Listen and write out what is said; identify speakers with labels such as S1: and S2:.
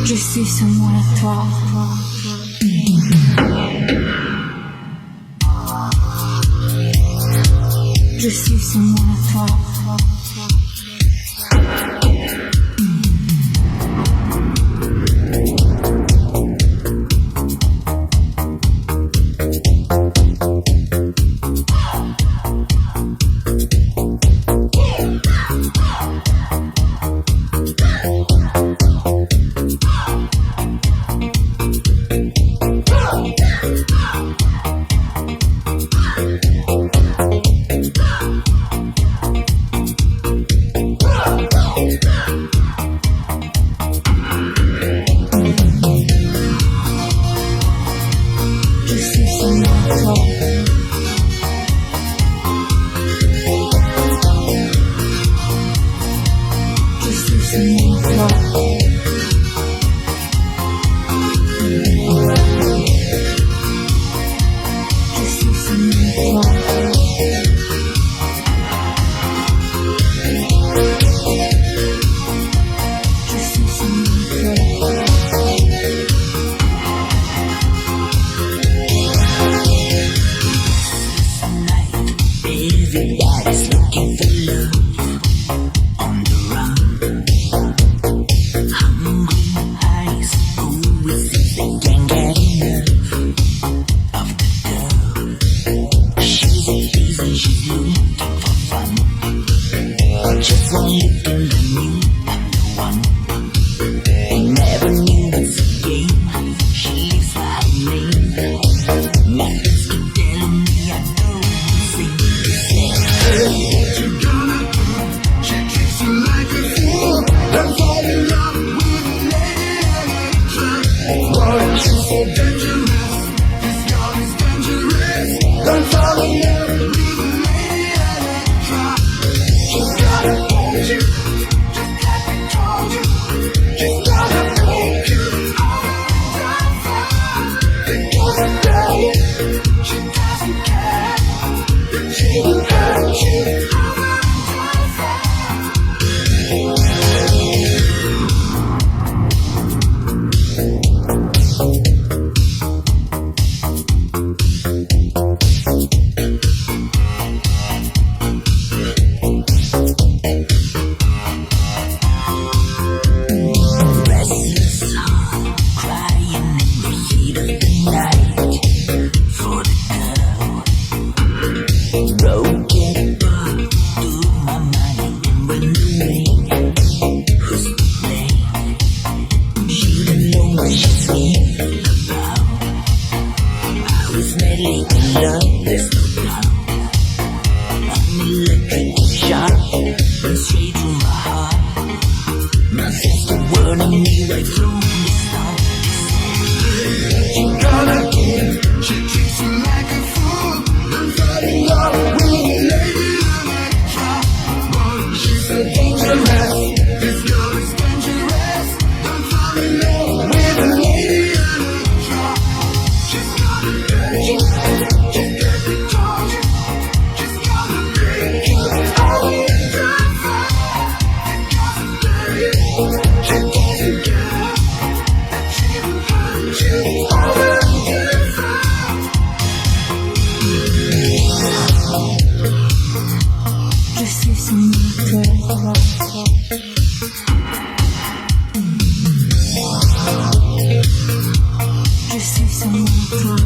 S1: Je suis seulement là toi. Je suis seulement là toi.
S2: Everybody's looking for love on the run. Hungry eyes always think they can't get enough of the girl. She's a reason she's looking for fun. Just one look and I knew I'm the one. I never knew it's a game. She lives by her name. Nothing's been telling me I don't sing.
S3: What you gonna do? She treats you like a fool. Don't fall in love with a lady. Boy, she's so dangerous. This girl is dangerous. Don't fall in love with a lady. She's gonna hold you, just like I told you. She's gonna make you over and over. Because I tell you, she doesn't care. She will hurt you over and over.
S2: Restless heart crying in the heat of the night for the girl. Broken bud through my mind and went away. Who's to blame? She don't know what she's thinking about. I was madly in love, there's no doubt. An electric shock went straight to my heart. My sister warning me right from the start.
S3: What you gonna do? She treats you like a fool. Don't fall in love with a lady Electra. Boy, she's so dangerous. This girl is dangerous. Don't fall in love with a lady Electra. She's gonna hurt you, just like I told you. She's gonna break you over and over. Because I tell you, she doesn't care. That she will hurt you over and over.
S1: Je suis seulement toi. Je suis seulement toi.